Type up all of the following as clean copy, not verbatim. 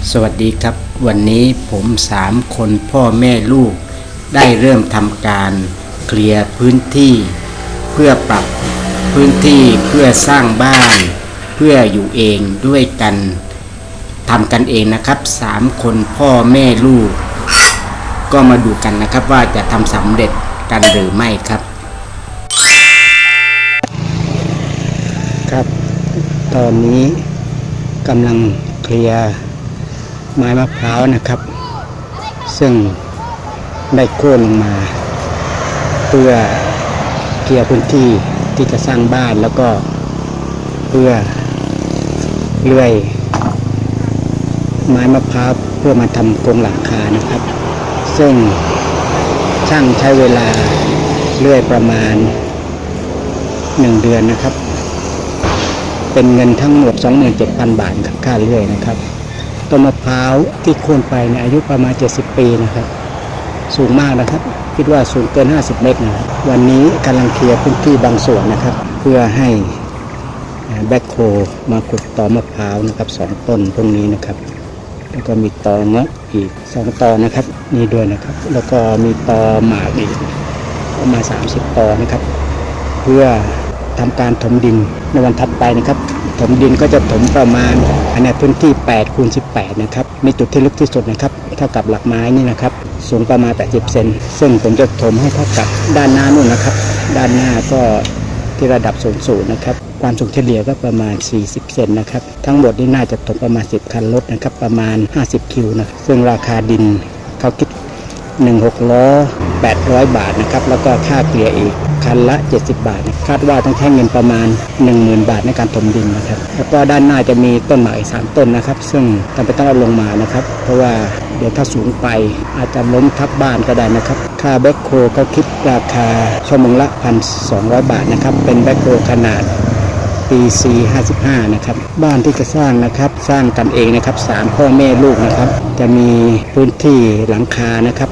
สวัสดีครับวันนี้ผม3คนพ่อแม่ลูกได้เริ่มทำการเคลียร์พื้นที่เพื่อปรับพื้นที่เพื่อสร้างบ้านเพื่ออยู่เองด้วยกันทำกันเองนะครับ3คนพ่อแม่ลูกก็มาดูกันนะครับว่าจะทำสำเร็จกันหรือไม่ครับครับตอนนี้กำลังเคลียร์ไม้มะพร้าวนะครับซึ่งได้โค่นลงมาเพื่อเคลียร์พื้นที่ที่จะสร้างบ้านแล้วก็เพื่อเลื่อยไม้มะพร้าวเพื่อมาทำโครงหลังคานะครับซึ่งช่างใช้เวลาเลื่อยประมาณ1 เดือนนะครับเป็นเงินทั้งหมด 27,000 บาทครับค่าเลื่อยนะครับต้นมะพร้าวที่โค่นไปเนี่ยอายุประมาณ70 ปีนะครับสูงมากนะครับคิดว่าสูงเกิน50 เมตรนะครับวันนี้กำลังเคลียร์พื้นที่บางส่วนนะครับเพื่อให้แบ็คโฮมาขุดตอมะพร้าวนะครับ2 ต้นตรงนี้นะครับแล้วก็มีตอเงาะอีก2 ตอนะครับนี่ด้วยนะครับแล้วก็มีตอหมากอีกประมาณ30 ตอนะครับเพื่อทำการถมดินในวันถัดไปนะครับถมดินก็จะถมประมาณในพื้นที่8x18นะครับในจุดที่ลึกที่สุดนะครับเท่ากับหลักไม้นี่นะครับสูงประมาณ80 เซนซึ่งผมจะถมให้เท่ากับด้านหน้านู่นนะครับด้านหน้าก็ที่ระดับสูงนะครับความสูงเฉลี่ยก็ประมาณ40 เซนนะครับทั้งหมดนี่น่าจะถมประมาณ10 คันรถนะครับประมาณ50 คิวนะซึ่งราคาดินเขาคิด16 ล้อ800 บาทนะครับแล้วก็ค่าเกลี่ยอีกคันละ70 บาทคาดว่าต้องใช้เงินประมาณ 10,000 บาทในการถมดินนะครับแล้วก็ด้านหน้าจะมีต้นไม้3 ต้นนะครับซึ่งจำเป็นต้องเอาลงมานะครับเพราะว่าเดี๋ยวถ้าสูงไปอาจจะล้มทับบ้านก็ได้นะครับค่าแบ็คโฮเขาคิดราคาชั่วโมงละ 1,200 บาทนะครับเป็นแบ็คโฮขนาดPC 55นะครับบ้านที่จะสร้างนะครับสร้างกันเองนะครับ3พ่อแม่ลูกนะครับจะมีพื้นที่หลังคานะครับ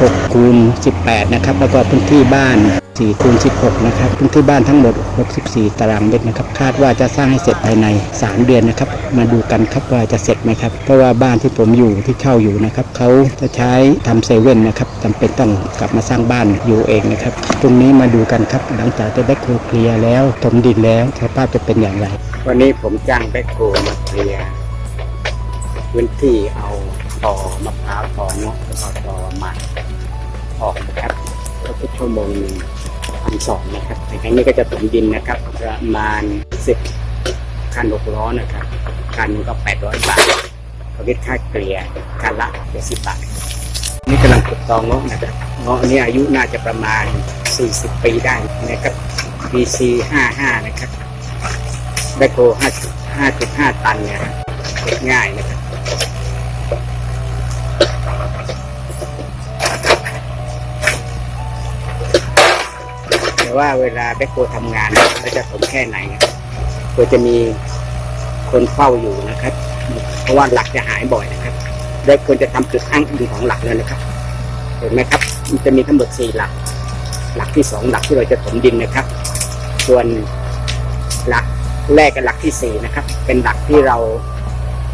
6x18นะครับแล้วก็พื้นที่บ้าน4x16นะครับพื้นที่บ้านทั้งหมด64 ตารางเมตรนะครับคาดว่าจะสร้างให้เสร็จภายใน3 เดือนนะครับมาดูกันครับว่าจะเสร็จไหมครับเพราะว่าบ้านที่ผมอยู่ที่เช่าอยู่นะครับเขาจะใช้ทำเซเว่นนะครับจำเป็นต้องกลับมาสร้างบ้านอยู่เองนะครับตรงนี้มาดูกันครับหลังจากได้แบ็คโฮเคลียร์แล้วถมดินแล้วสภาพจะเป็นอย่างไรวันนี้ผมจ้างแบ็คโฮมาเคลียร์พื้นที่เอาตอมะพร้าวตอเงาะแล้วก็ตอหมากออกนะครับก็คิดชั่วโมงนึง1,200นะครับในครั้งนี้ก็จะถมดินนะครับประมาณ10 คัน 6 ล้อนะครับคันก็800 บาทเขาคิดค่าเกลี่ยคันละ70 บาทนี่กำลังขุดตอเงาะนะครับเงาะนี้อายุน่าจะประมาณ40 ปีได้นะครับ BC 55นะครับแบ็คโฮ5.5 ตันเนี่ยเก็บง่ายนะครับว่าเวลาแบ็คโฮทำงานเราจะถมแค่ไหนก็จะมีคนเฝ้าอยู่นะครับเพราะว่าหลักจะหายบ่อยนะครับแบ็คโฮจะทำจุดอ้างอิงของหลักเลยนะครับเห็นไหมครับมันจะมีทั้งหมด4 หลักหลักที่2หลักที่เราจะถมดินนะครับส่วนหลักแรกกับหลักที่4นะครับเป็นหลักที่เรา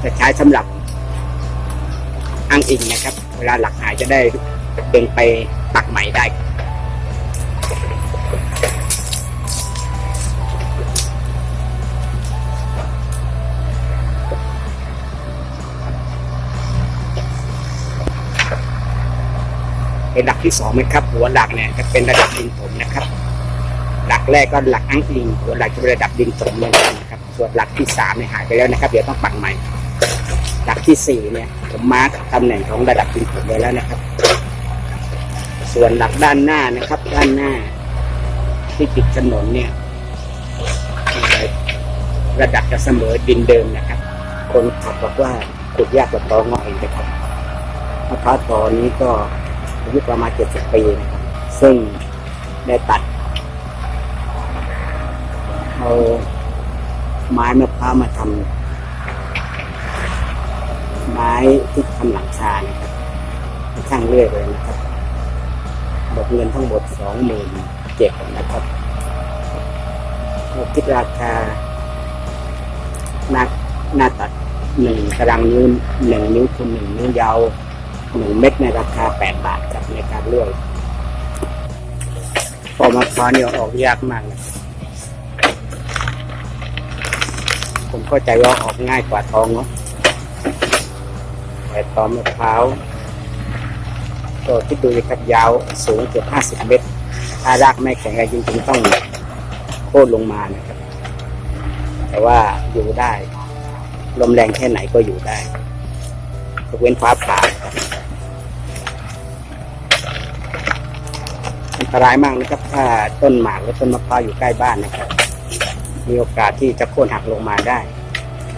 จะใช้สำหรับอ้างอิงนะครับเวลาหลักหายจะได้เดินไปปักใหม่ได้เป็นหลักที่2ไหมครับหัวหลักเนี่ยจะเป็นระดับดินถมนะครับหลักแรกก็หลักอ้างอิงหัวหลักจะเป็นระดับดินถมเหมือนกันนะครับส่วนหลักที่3เนี่ยหายไปแล้วนะครับเดี๋ยวต้องปักใหม่หลักที่4เนี่ยผมมาร์คตำแหน่งของระดับดินถมไว้แล้วนะครับส่วนหลักด้านหน้านะครับด้านหน้าที่ติดถนนเนี่ยระดับจะเสมอดินเดิมนะครับคนขับบอกว่าขุดยากกว่าตอเงาะอีกนะครับมะพร้าวตอนี้ก็อายุประมาณ70 ปีนะครับซึ่งได้ตัดเอาไม้มะพร้าวมาทำไม้ที่ทำหลังคานะครับช่างเลื่อยเลยนะครับหมดเงินทั้งหมด27,000นะครับคิดราคาหน้าตัด 1 ตารางนิ้ว1 นิ้วคูณ1 นิ้วยาว1 เม็ดในราคา8 บาทครับในการเลื่อยพอมะพร้าวเนี่ยออกยากมากนะผมเข้าใจว่าออกง่ายกว่าตองเนาะแต่ตอมะพร้าวก็ที่ดูนะครับยาวสูงเกือบ50 เมตรถ้ารากไม่แข็งแรงจริงๆต้องโค่นลงมานะครับแต่ว่าอยู่ได้ลมแรงแค่ไหนก็อยู่ได้ยกเว้นฟ้าผ่าอันตรายมากนะครับถ้าต้นหมากและต้นมะพร้าวอยู่ใกล้บ้านนะครับมีโอกาสที่จะโค่นหักลงมาได้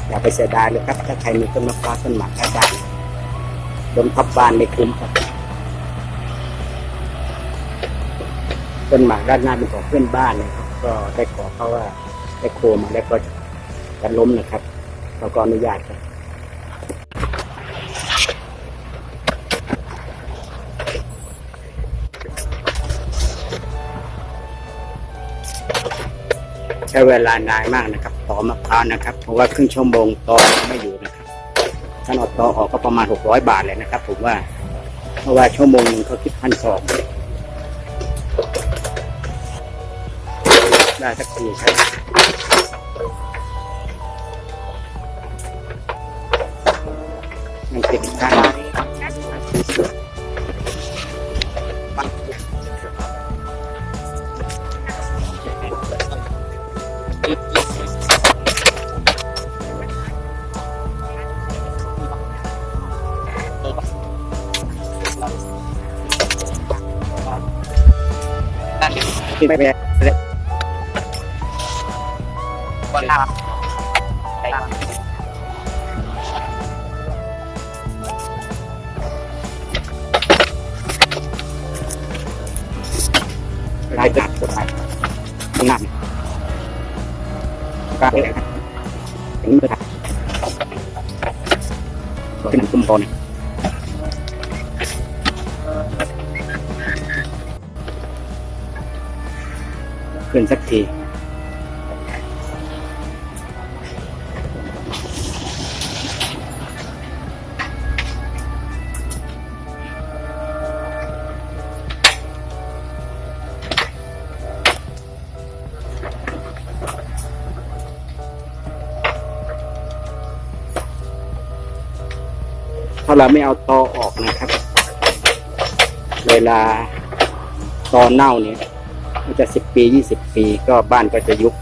อย่าไปเสียดายเลยครับถ้าใครมีต้นมะพร้าวต้นหมากใกล้บ้านโดนทับบ้านไม่คุ้มครับต้นหมากด้านหน้าเป็นของเพื่อนบ้านนะครับก็ได้ขอเขาว่าได้โคมาแล้วก็จะล้มนะครับเราก็อนุญาตครับใช้เวลานานมากนะครับตอมะพร้าวนะครับเพราะว่าครึ่งชั่วโมงตอไม่อยู่นะครับถ้าเอาตอออกก็ประมาณ600 บาทเลยนะครับผมว่าเพราะว่าชั่วโมงนึงเขาคิด1,200ได้สักทีครับมันติดกันไม่เป็นไรรายจัดกฎหมายงานการเป็นอะไรถึงเมื่อไหร่ที่หนังคุ้มครองขึ้นสักทีถ้าเราไม่เอาตอออกนะครับเวลาตอเน่าเนี่ยมันจะ10 ปี 20 ปีก็บ้านก็จะยุบ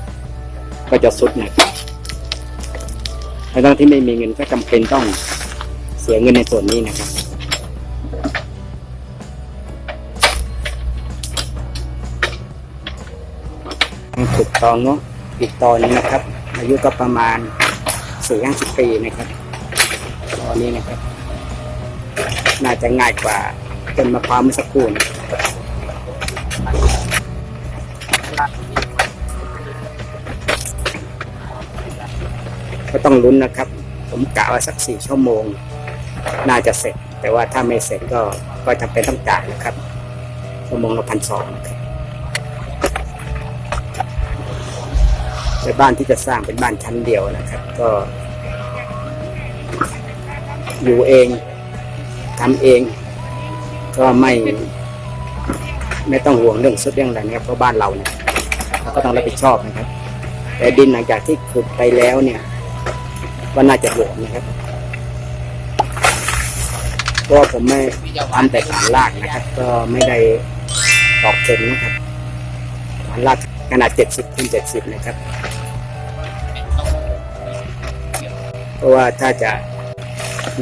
ก็จะสุดนะครับทั้งที่ไม่มีเงินก็จำเป็นต้องเสียเงินในส่วนนี้นะครับขุดตอเนาะอีกตอนี้นะครับอายุก็ประมาณ40-50 ปีนะครับตอนี้นะครับน่าจะง่ายกว่าต้นมะพร้าวเมื่อสักครู่ก็ต้องลุ้นนะครับผมกะว่าสัก4 ชั่วโมงน่าจะเสร็จแต่ว่าถ้าไม่เสร็จก็จำเป็นต้องจ่ายนะครับชั่วโมงละ1,200นะครับในบ้านที่จะสร้างเป็นบ้านชั้นเดียวนะครับก็อยู่เองทำเองก็ไม่ต้องห่วงเรื่องสุดเรื่องอะไรนะครับเพราะบ้านเราเนี่ยเราก็ต้องรับผิดชอบนะครับแต่ดินหลังจากที่ขุดไปแล้วเนี่ยก็น่าจะเหลือนะครับเพราะผมไม่ทำแต่ฐานรากนะครับก็ไม่ได้ตอกเต็มนะครับฐานรากขนาด70x70นะครับเพราะว่าถ้าจะ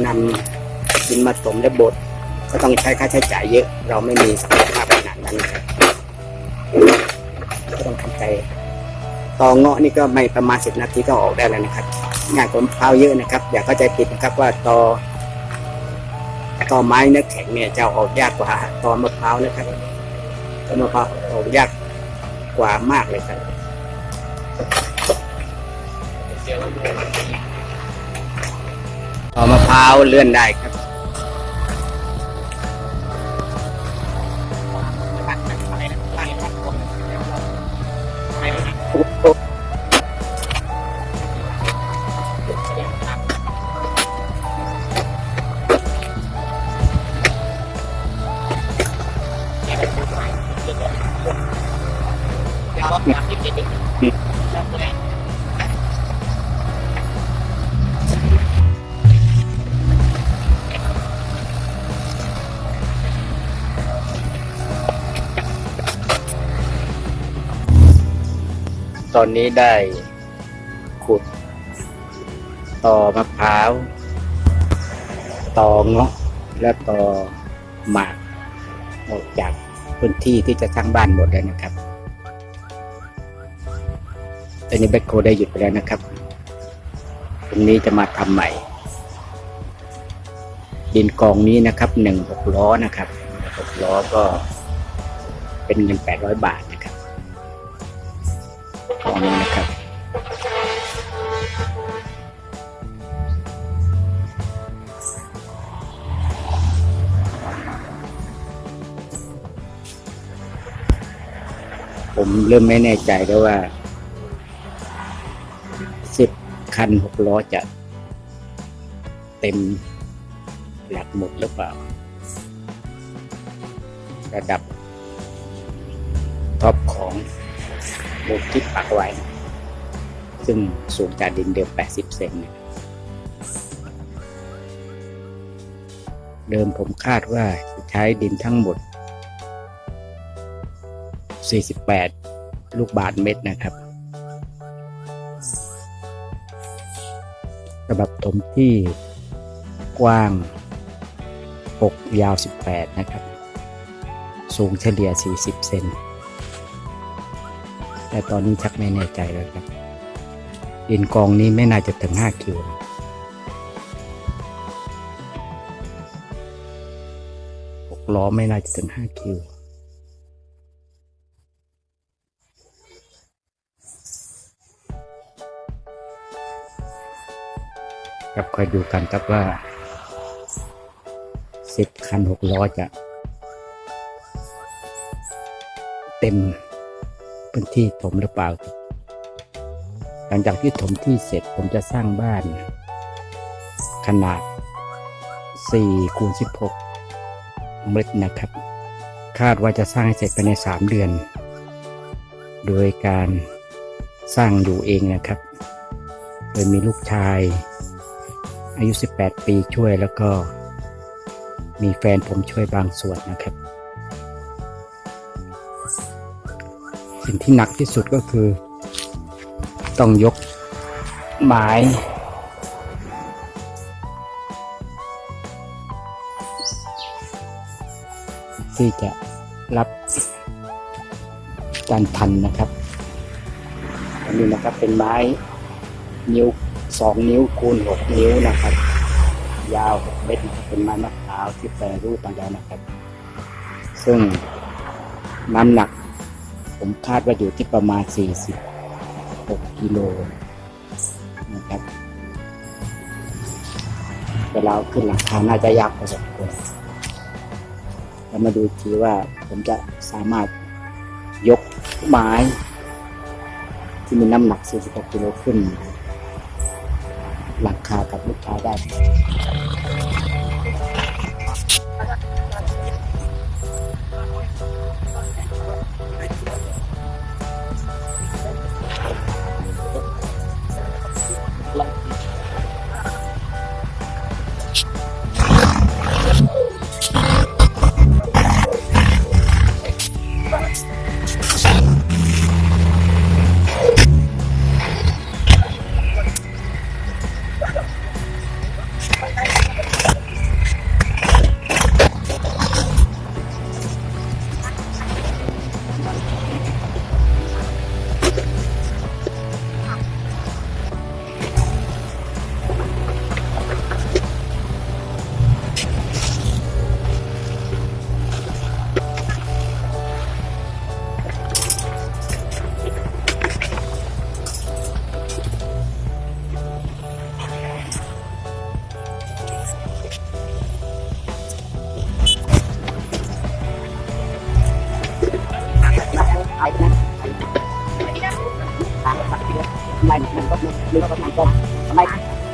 นำดินมาถมและบดก็ต้องใช้ค่าใช้จ่ายเยอะเราไม่มีศักยภาพขนาดนั้นนะครับก็ต้องทำใจตอเงาะนี่ก็ไม่ประมาณ10 นาทีก็ออกได้แล้วนะครับงานของมะพร้าวเยอะนะครับอย่าเข้าใจผิดนะครับว่าตอไม้เนื้อแข็งเนี่ยจะออกยากกว่าตอมะพร้าวนะครับตอมะพร้าวออกยากกว่ามากเลยครับตอมะพร้าวเลื่อนได้ครับ ตอนนี้ได้ขุดตอมะพร้าวตอเงาะและตอหมากออกจากพื้นที่ที่จะสร้างบ้านหมดแล้วนะครับตอนนี้แบคโฮได้หยุดไปแล้วนะครับตรงนี้จะมาทำใหม่ดินกองนี้นะครับ6 ล้อนะครับ6 ล้อก็เป็นเงิน800 บาทนะครับกองนี้นะครับผมเริ่มไม่แน่ใจแล้วว่า10 คัน 6 ล้อจะเต็มหลักหมดหรือเปล่าระดับท็อปของมุดที่ปักไว้ซึ่งสูงจากดินเดิม80 เซนเดิมผมคาดว่าจะใช้ดินทั้งหมด48 ลูกบาศก์เมตรนะครับสำหรับถมที่กว้าง6 ยาว18นะครับสูงเฉลี่ย40 เซนแต่ตอนนี้ชักไม่แน่ใจแล้วครับดินกองนี้ไม่น่าจะถึง5 คิว6 ล้อไม่น่าจะถึง5 คิวครับคอยดูกันครับว่า10 คัน 6 ล้อจะเต็มพื้นที่ถมหรือเปล่าหลังจากที่ถมที่เสร็จผมจะสร้างบ้านขนาด4 คูณ 16 เมตรนะครับคาดว่าจะสร้างให้เสร็จภายใน3 เดือนโดยการสร้างอยู่เองนะครับโดยมีลูกชายอายุ18 ปีช่วยแล้วก็มีแฟนผมช่วยบางส่วนนะครับสิ่งที่หนักที่สุดก็คือต้องยกไม้ที่จะรับการพันนะครับอันนี้นะครับเป็นไม้นิ้ว2 นิ้วคูณ6 นิ้วนะครับยาว6 เมตรนะครับเป็นไม้มะพร้าวที่แปรรูปมาแล้วนะครับซึ่งน้ำหนักผมคาดว่าอยู่ที่ประมาณ46 กิโลนะครับเวลาขึ้นหลังคาน่าจะยากพอสมควรแล้วมาดูทีว่าผมจะสามารถยกไม้ที่มีน้ำหนัก46 กิโลขึ้นหลังคากับลูกค้าได้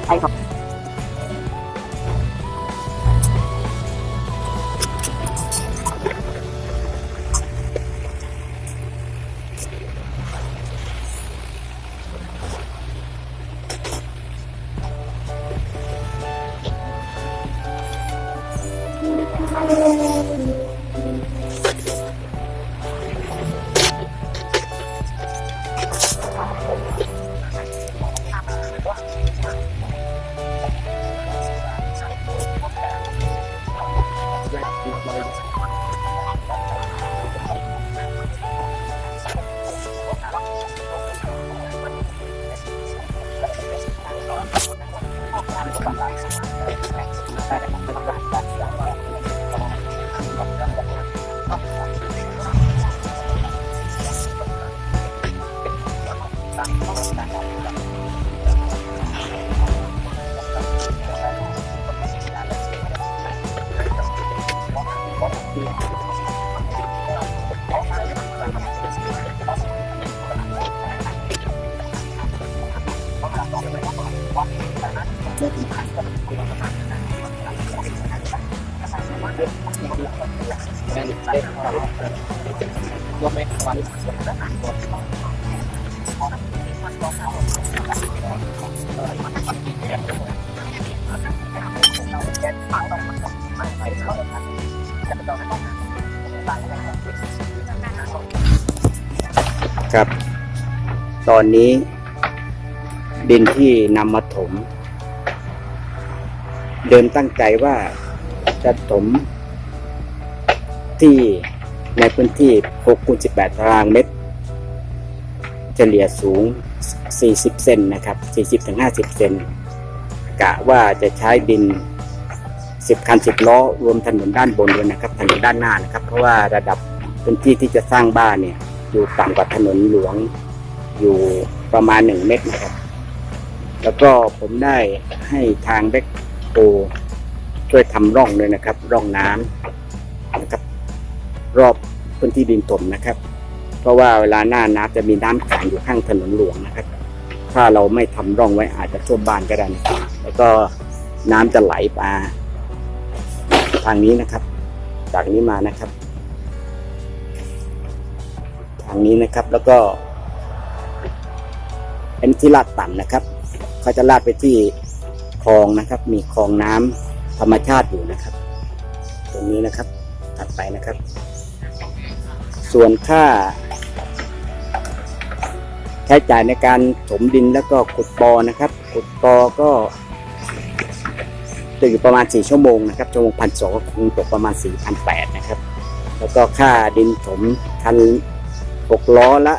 ไปครับ เ ครับ ตอนนี้ดินที่นำมาถม เดิมตั้งใจว่าจะถมที่ในพื้นที่6 คูณ 18 ตารางเมตรเฉลี่ยสูง40 เซนนะครับ 40-50 เซนกะว่าจะใช้ดิน10 คัน 10 ล้อรวมถนนด้านบนด้วยนะครับถนนด้านหน้านะครับเพราะว่าระดับพื้นที่ที่จะสร้างบ้านเนี่ยอยู่ต่ำกว่าถนนหลวงอยู่ประมาณ1 เมตรนะครับแล้วก็ผมได้ให้ทางแบ็คโฮช่วยทำร่องเลยนะครับร่องน้ำนะครับรอบพื้นที่ดินถมนะครับเพราะว่าเวลาหน้าน้ำจะมีน้ำขังอยู่ข้างถนนหลวงนะครับถ้าเราไม่ทำร่องไว้อาจจะท่วมบ้านก็ได้นะครับแล้วก็น้ำจะไหลมาทางนี้นะครับจากนี้มานะครับทางนี้นะครับแล้วก็เป็นที่ลาดต่ำนะครับเขาจะลาดไปที่คลองนะครับมีคลองน้ำธรรมชาติอยู่นะครับตรงนี้นะครับถัดไปนะครับส่วนค่าใช้จ่ายในการถมดินแล้วก็ขุดปอนะครับขุดปอก็จะอยู่ประมาณ4 ชั่วโมงนะครับชั่วโมง1,200ก็คงตกประมาณ 4,800 นะครับแล้วก็ค่าดินถมคัน6 ล้อละ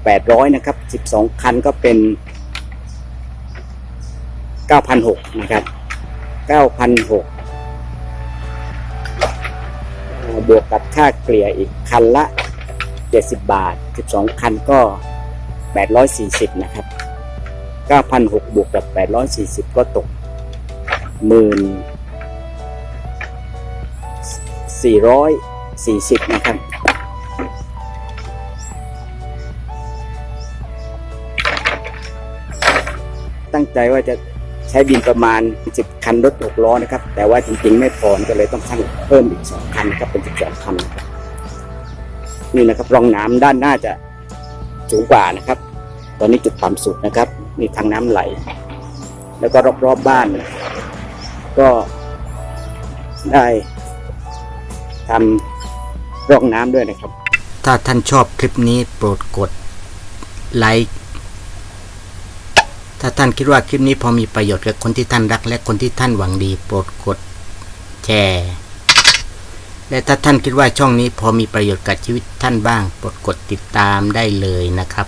800นะครับ12 คันก็เป็น 9,600 นะครับ 9,600 บวกกับค่าเกลี่ยอีกคันละ70 บาท12 คันก็840นะครับ 9,600 บวกกับ840ก็ตก 1440 นะครับตั้งใจว่าจะใช้ดินประมาณ10 คันรถ6 ล้อนะครับแต่ว่าจริงๆไม่พอก็เลยต้องสร้างเพิ่มอีก2 คันนะครับเป็น12 คันนะครับนี่นะครับรองน้ำด้านหน้าจะสูงกว่านะครับตอนนี้จุดต่ำสุดนะครับมีทางน้ำไหลแล้วก็รอบๆบ้านก็ได้ทำร่องน้ำด้วยนะครับถ้าท่านชอบคลิปนี้โปรดกดไลค์ถ้าท่านคิดว่าคลิปนี้พอมีประโยชน์กับคนที่ท่านรักและคนที่ท่านหวังดีโปรดกดแชร์และถ้าท่านคิดว่าช่องนี้พอมีประโยชน์กับชีวิตท่านบ้างโปรดกดติดตามได้เลยนะครับ